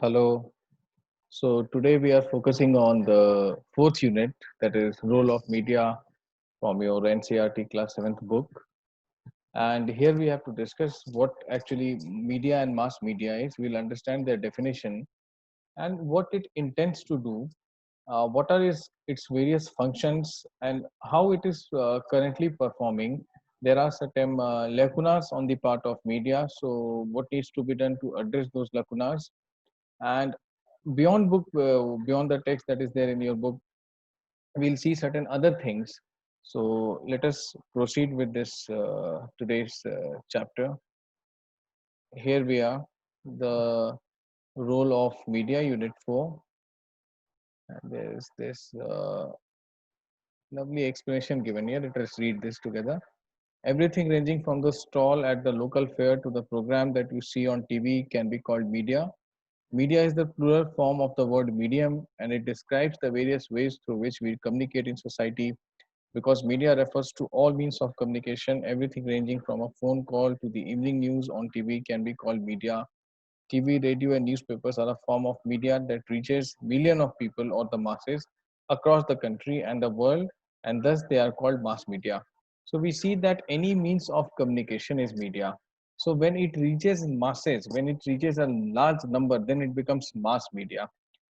Hello. So today we are focusing on the fourth unit, that is role of media from your NCRT class 7th book. And here we have to discuss what actually media and mass media is. We'll understand their definition and what it intends to do, what are its various functions, and how it is currently performing. There are certain lacunas on the part of media. So what needs to be done to address those lacunas? And beyond the text that is there in your book, we'll see certain other things. So let us proceed with this today's chapter. Here we are, the role of media, unit 4. And there's this lovely explanation given here. Let us read this together. Everything ranging from the stall at the local fair to the program that you see on TV can be called media. Media is the plural form of the word medium, and it describes the various ways through which we communicate in society. Because media refers to all means of communication, everything ranging from a phone call to the evening news on TV can be called media. TV, radio, and newspapers are a form of media that reaches millions of people or the masses across the country and the world, and thus they are called mass media. So we see that any means of communication is media. So when it reaches masses, when it reaches a large number, then it becomes mass media.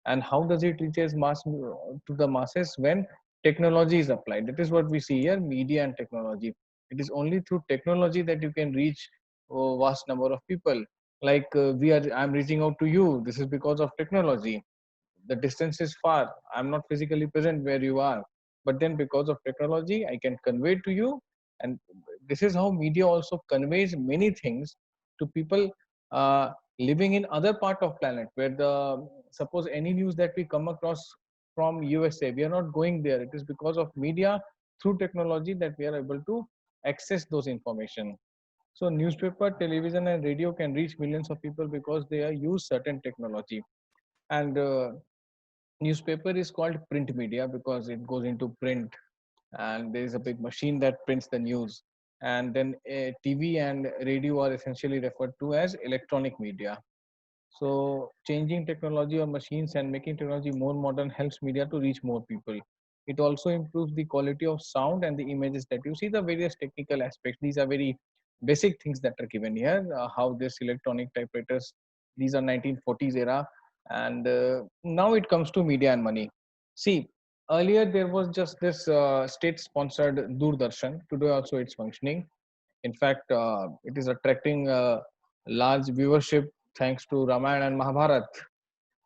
And how does it reaches mass to the masses? When technology is applied. That is what we see here: media and technology. It is only through technology that you can reach a vast number of people. Like I'm reaching out to you. This is because of technology. The distance is far. I'm not physically present where you are, but then because of technology I can convey to you. And this is how media also conveys many things to people uh, living in other part of planet, where the suppose any news that we come across from USA, we are not going there. It is because of media, through technology, that we are able to access those information. So newspaper, television, and radio can reach millions of people because they are use certain technology. And newspaper is called print media because it goes into print, and there is a big machine that prints the news. And then TV and radio are essentially referred to as electronic media. So changing technology or machines and making technology more modern helps media to reach more people. It also improves the quality of sound and the images that you see. The various technical aspects, these are very basic things that are given here. How this electronic typewriters, these are 1940s era. And now it comes to media and money. See, earlier there was just this state sponsored Doordarshan. Today also it's functioning. In fact, it is attracting large viewership thanks to Ramayana and Mahabharat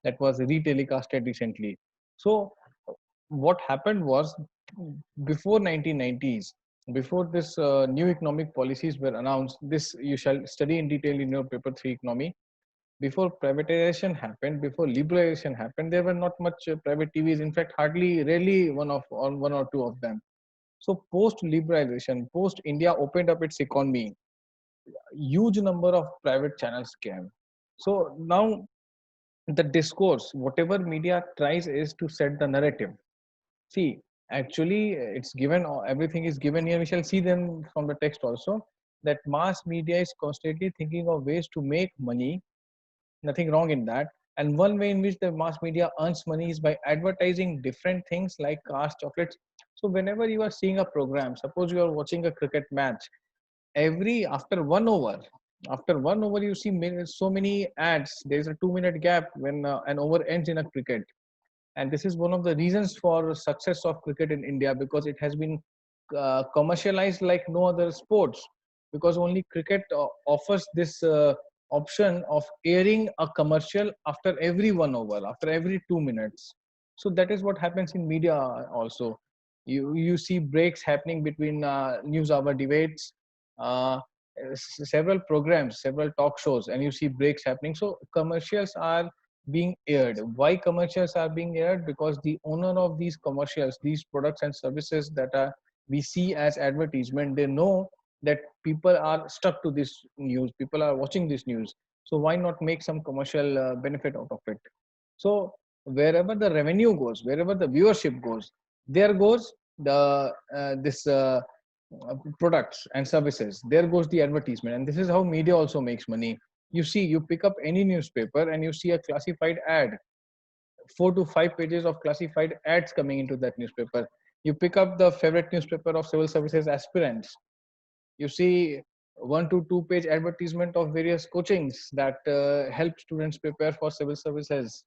that was retelecasted recently. So, what happened was, before 1990s, before this new economic policies were announced, this you shall study in detail in your paper 3 economy. Before privatization happened, before liberalization happened, there were not much private TVs. In fact, hardly, rarely one or two of them. So post liberalization, post India opened up its economy, huge number of private channels came. So now the discourse, whatever media tries, is to set the narrative. See, actually, it's given, everything is given here. We shall see them from the text also, that mass media is constantly thinking of ways to make money. Nothing wrong in that. And one way in which the mass media earns money is by advertising different things like cars, chocolates. So whenever you are seeing a program, suppose you are watching a cricket match, every after one over you see so many ads. There's a 2 minute gap when an over ends in a cricket. And this is one of the reasons for success of cricket in India, because it has been commercialized like no other sports, because only cricket offers this option of airing a commercial after every 1 over, after every 2 minutes. So that is what happens in media also. You see breaks happening between news hour debates, uh, several programs, several talk shows, and you see breaks happening. So commercials are being aired. Why commercials are being aired? Because the owner of these commercials, these products and services that are we see as advertisement, they know that people are stuck to this news, people are watching this news. So why not make some commercial benefit out of it? So wherever the revenue goes, wherever the viewership goes, there goes the this products and services, there goes the advertisement. And this is how media also makes money. You see, you pick up any newspaper and you see a classified ad, 4 to 5 pages of classified ads coming into that newspaper. You pick up the favorite newspaper of civil services aspirants, you see 1 to 2 page advertisement of various coachings that help students prepare for civil services,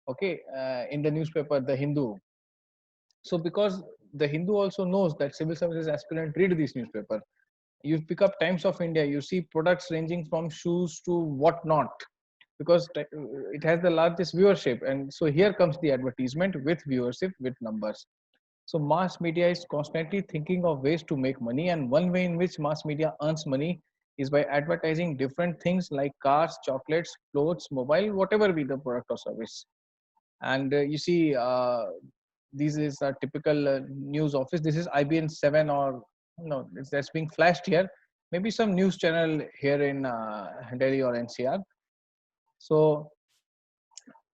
okay, in the newspaper The Hindu. So because The Hindu also knows that civil services aspirant read this newspaper, you pick up Times of India, you see products ranging from shoes to whatnot, because it has the largest viewership. And so here comes the advertisement with viewership, with numbers. So mass media is constantly thinking of ways to make money, and one way in which mass media earns money is by advertising different things like cars, chocolates, clothes, mobile, whatever be the product or service. And you see, this is a typical news office. This is IBN 7, or no, that's being flashed here. Maybe some news channel here in Delhi or NCR. So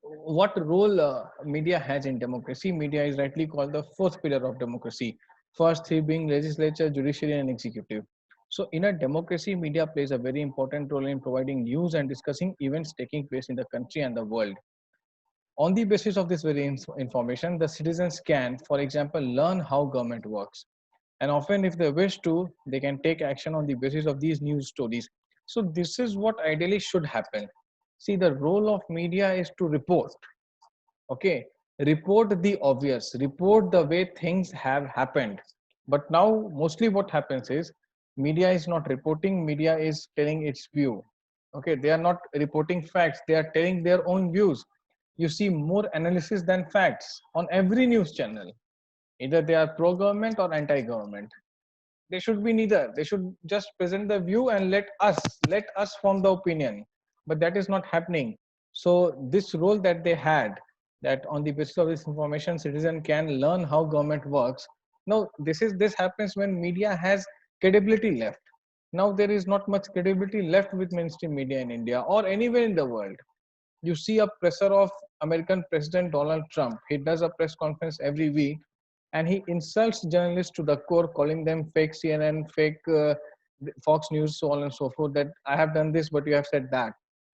what role media has in democracy? Media is rightly called the fourth pillar of democracy. First three being legislature, judiciary, and executive. So in a democracy, media plays a very important role in providing news and discussing events taking place in the country and the world. On the basis of this very information, the citizens can, for example, learn how government works. And often, if they wish to, they can take action on the basis of these news stories. So this is what ideally should happen. See, the role of media is to report, okay, report the obvious, report the way things have happened. But now mostly what happens is media is not reporting, media is telling its view. Okay, they are not reporting facts, they are telling their own views. You see more analysis than facts on every news channel. Either they are pro government or anti government. They should be neither. They should just present the view and let us form the opinion. But that is not happening. So this role that they had, that on the basis of this information citizen can learn how government works. Now this happens when media has credibility left. Now there is not much credibility left with mainstream media in India or anywhere in the world. You see a presser of American President Donald Trump. He does a press conference every week and he insults journalists to the core, calling them fake CNN, fake Fox News, so on and so forth, that I have done this, but you have said that.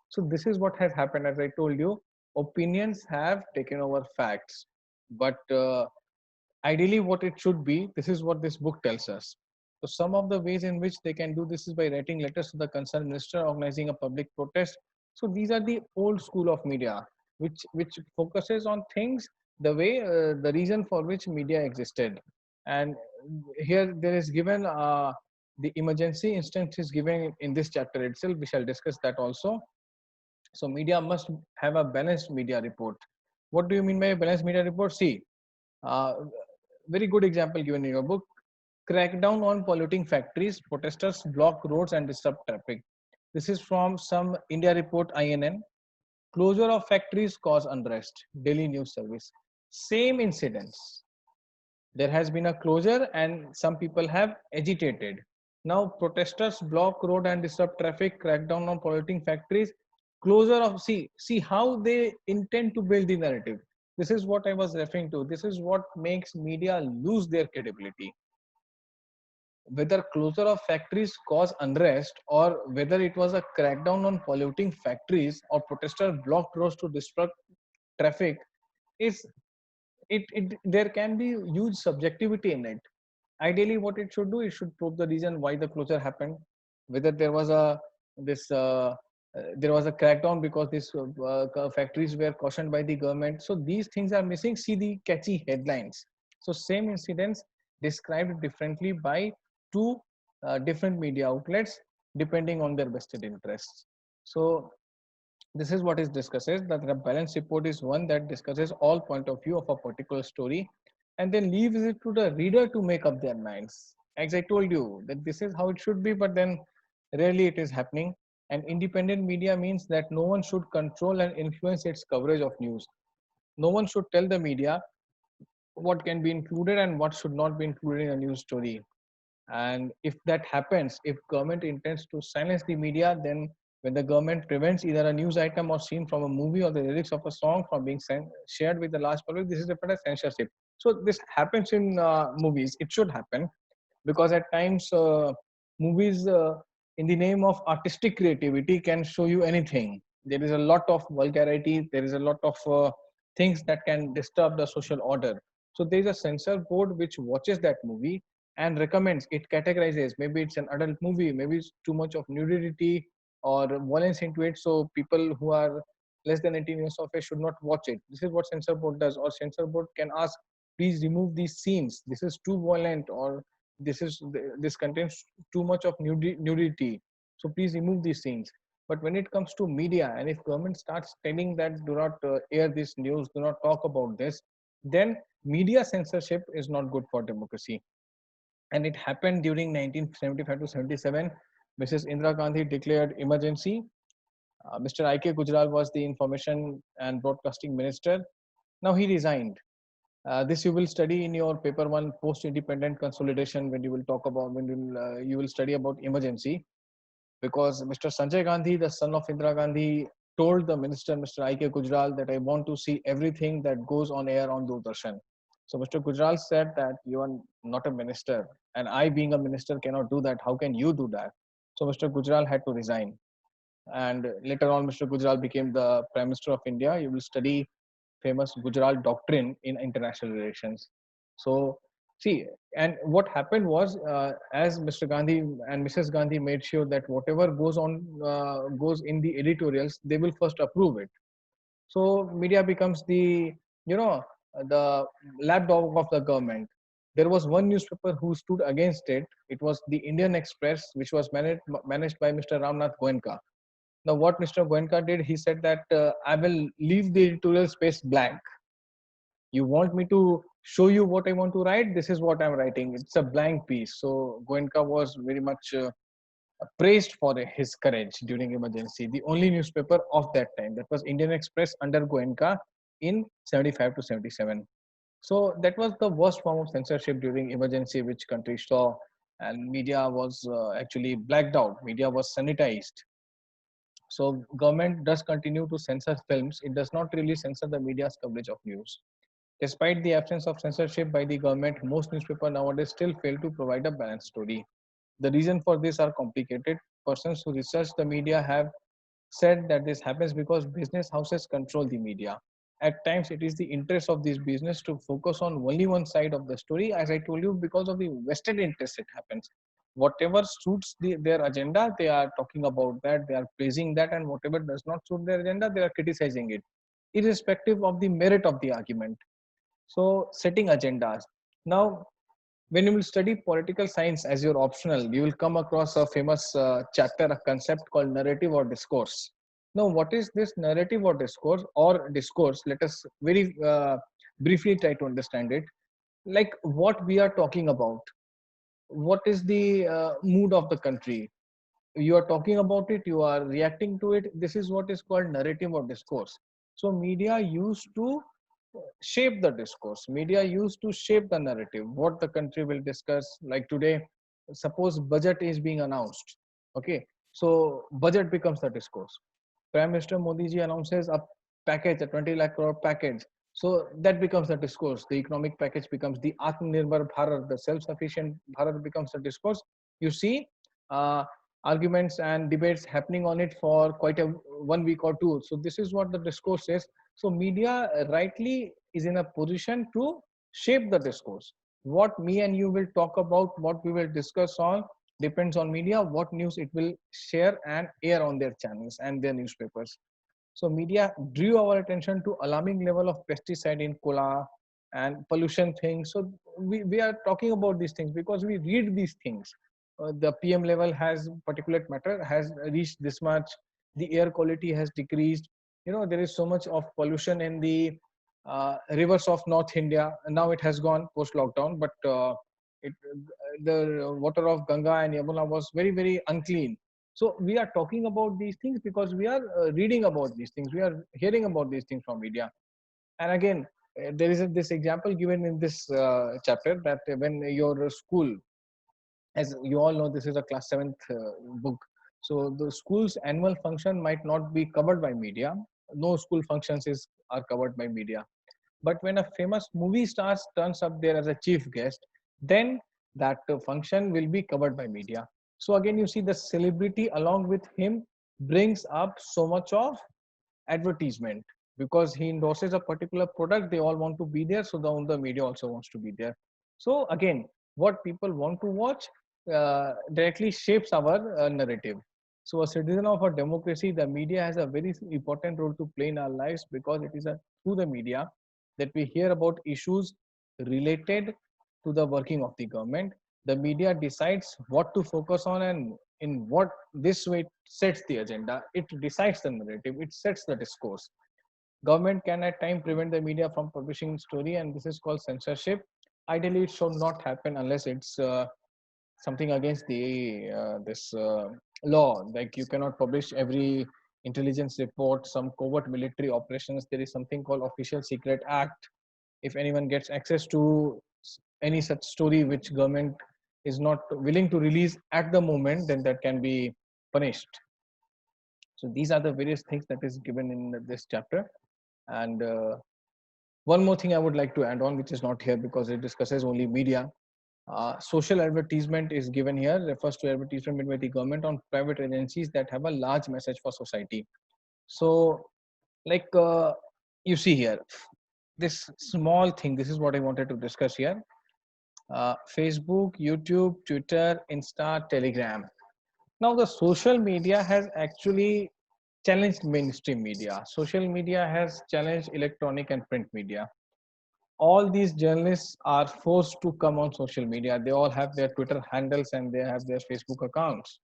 So this is what has happened. As I told you, opinions have taken over facts. But ideally what it should be, this is what this book tells us. So some of the ways in which they can do this is by writing letters to the concerned minister, organizing a public protest. So these are the old school of media, which focuses on things, the way, the reason for which media existed. And here there is given the emergency instance is given in this chapter itself. We shall discuss that also. So media must have a balanced media report. What do you mean by a balanced media report? See, uh, very good example given in your book. Crackdown on polluting factories, protesters block roads and disrupt traffic. This is from some India report INN. Closure of factories cause unrest. Daily News Service. Same incidents. There has been a closure and some people have agitated. Now protesters block road and disrupt traffic, crackdown on polluting factories, closure of, see how they intend to build the narrative. This is what I was referring to. This is what makes media lose their credibility. Whether closure of factories cause unrest or whether it was a crackdown on polluting factories or protesters blocked roads to disrupt traffic, is it there can be huge subjectivity in it. Ideally what it should do, it should prove the reason why the closure happened, whether there was a this there was a crackdown because these factories were cautioned by the government. So these things are missing. See the catchy headlines. So same incidents described differently by two different media outlets depending on their vested interests. So this is what is discussed, that the balance report is one that discusses all point of view of a particular story and then leaves it to the reader to make up their minds. As I told you that this is how it should be, but then rarely it is happening. And independent media means that no one should control and influence its coverage of news. No one should tell the media what can be included and what should not be included in a news story. And if that happens, if government intends to silence the media, then when the government prevents either a news item or scene from a movie or the lyrics of a song from being shared with the large public, this is referred as censorship. So this happens in movies. It should happen because at times movies in the name of artistic creativity can show you anything. There is a lot of vulgarity, there is a lot of things that can disturb the social order. So there is a censor board which watches that movie and recommends it, categorizes. Maybe it's an adult movie, maybe it's too much of nudity or violence into it. So people who are less than 18 years of age should not watch it. This is what censor board does. Or censor board can ask, please remove these scenes. This is too violent, or this contains too much of nudity, so please remove these things. But when it comes to media, and if government starts telling that do not air this news, do not talk about this, then media censorship is not good for democracy. And it happened during 1975 to 77. Mrs. Indira Gandhi declared emergency. Mr. Ik Gujral was the information and broadcasting minister. Now he resigned. This you will study in your paper one, post-independent consolidation, when you will talk about, you will study about emergency, because Mr. Sanjay Gandhi, the son of Indira Gandhi, told the minister, Mr. Ik Gujral, that I want to see everything that goes on air on Doordarshan. So Mr. Gujral said that you are not a minister, and I, being a minister, cannot do that. How can you do that? So Mr. Gujral had to resign, and later on, Mr. Gujral became the Prime Minister of India. You will study famous Gujral doctrine in international relations. So, see, and what happened was, as Mr. Gandhi and Mrs. Gandhi made sure that whatever goes on goes in the editorials, they will first approve it. So, media becomes the, you know, the lapdog of the government. There was one newspaper who stood against it. It was the Indian Express, which was managed by Mr. Ramnath Goenka. Now, what Mr. Goenka did, he said that I will leave the editorial space blank. You want me to show you what I want to write? This is what I'm writing. It's a blank piece. So Goenka was very much praised for his courage during emergency. The only newspaper of that time, that was Indian Express under Goenka in 75 to 77. So that was the worst form of censorship during emergency which country saw, and media was actually blacked out. Media was sanitized. So government does continue to censor films. It does not really censor the media's coverage of news. Despite the absence of censorship by the government, most newspapers nowadays still fail to provide a balanced story. The reason for this are complicated. Persons who research the media have said that this happens because business houses control the media. At times, it is the interest of this business to focus on only one side of the story. As I told you, because of the vested interest, it happens. Whatever suits their agenda, they are talking about that, they are praising that, and whatever does not suit their agenda, they are criticizing it, irrespective of the merit of the argument. So, setting agendas. Now, when you will study political science as your optional, you will come across a famous chapter, a concept called narrative or discourse. Now, what is this narrative or discourse? Let us very briefly try to understand it. Like what we are talking about. What is the mood of the country? You are talking about it, you are reacting to it. This is what is called narrative or discourse. So, media used to shape the discourse. Media used to shape the narrative, what the country will discuss. Like today, suppose budget is being announced. Okay, so budget becomes the discourse. Prime Minister Modi ji announces a package, a 20 lakh crore package. So that becomes the discourse. The economic package becomes the Atmanirbhar Bharat, the self-sufficient Bharat becomes the discourse. You see, uh, arguments and debates happening on it for quite a 1 week or two. So this is what the discourse is. So media rightly is in a position to shape the discourse. What me and you will talk about, what we will discuss on, depends on media, what news it will share and air on their channels and their newspapers. So media drew our attention to alarming level of pesticide in cola and pollution things. So we are talking about these things because we read these things. The PM level has particulate matter has reached this much. The air quality has decreased. You know, there is so much of pollution in the rivers of North India. Now it has gone post lockdown, but the water of Ganga and Yamuna was very unclean. So we are talking about these things because we are reading about these things. We are hearing about these things from media. And again, there is this example given in this chapter that when your school, as you all know, this is a class 7th book. So the school's annual function might not be covered by media. No school functions are covered by media. But when a famous movie star turns up there as a chief guest, then that function will be covered by media. So again, you see the celebrity along with him brings up so much of advertisement because he endorses a particular product. They all want to be there, so the media also wants to be there. So again, what people want to watch directly shapes our narrative. So a citizen of a democracy, the media has a very important role to play in our lives because it is through the media that we hear about issues related to the working of the government. The media decides what to focus on, and in what this way it sets the agenda, it decides the narrative, it sets the discourse. Government can at times prevent the media from publishing story, and this is called censorship. Ideally it should not happen unless it's something against the this law, like you cannot publish every intelligence report, some covert military operations. There is something called official secret act. If anyone gets access to any such story which government is not willing to release at the moment, then that can be punished. So these are the various things that is given in this chapter. And one more thing I would like to add on, which is not here because it discusses only media. Social advertisement is given here, refers to advertisement made by the government on private agencies that have a large message for society. So like you see here, this small thing, this is what I wanted to discuss here. Facebook, YouTube, Twitter, Insta, Telegram. Now, the social media has actually challenged mainstream media. Social media has challenged electronic and print media. All these journalists are forced to come on social media. They all have their Twitter handles and they have their Facebook accounts.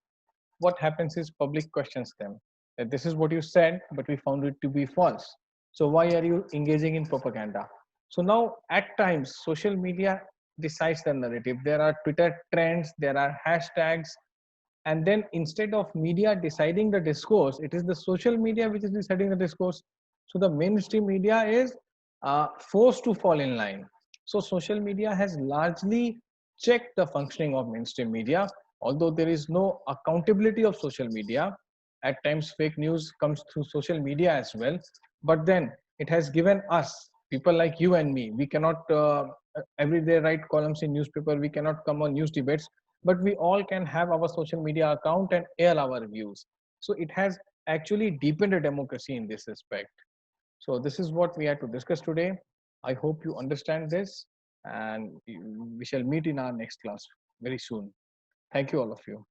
What happens is public questions them that this is what you said, but we found it to be false. So why are you engaging in propaganda? So now at times social media decides the narrative. There are Twitter trends, there are hashtags, and then instead of media deciding the discourse, it is the social media which is deciding the discourse. So the mainstream media is forced to fall in line. So social media has largely checked the functioning of mainstream media, although there is no accountability of social media. At times fake news comes through social media as well, but then it has given us people like you and me, we cannot every day write columns in newspaper, we cannot come on news debates, but we all can have our social media account and air our views. So it has actually deepened a democracy in this respect. So this is what we had to discuss today. I hope you understand this, and we shall meet in our next class very soon. Thank you, all of you.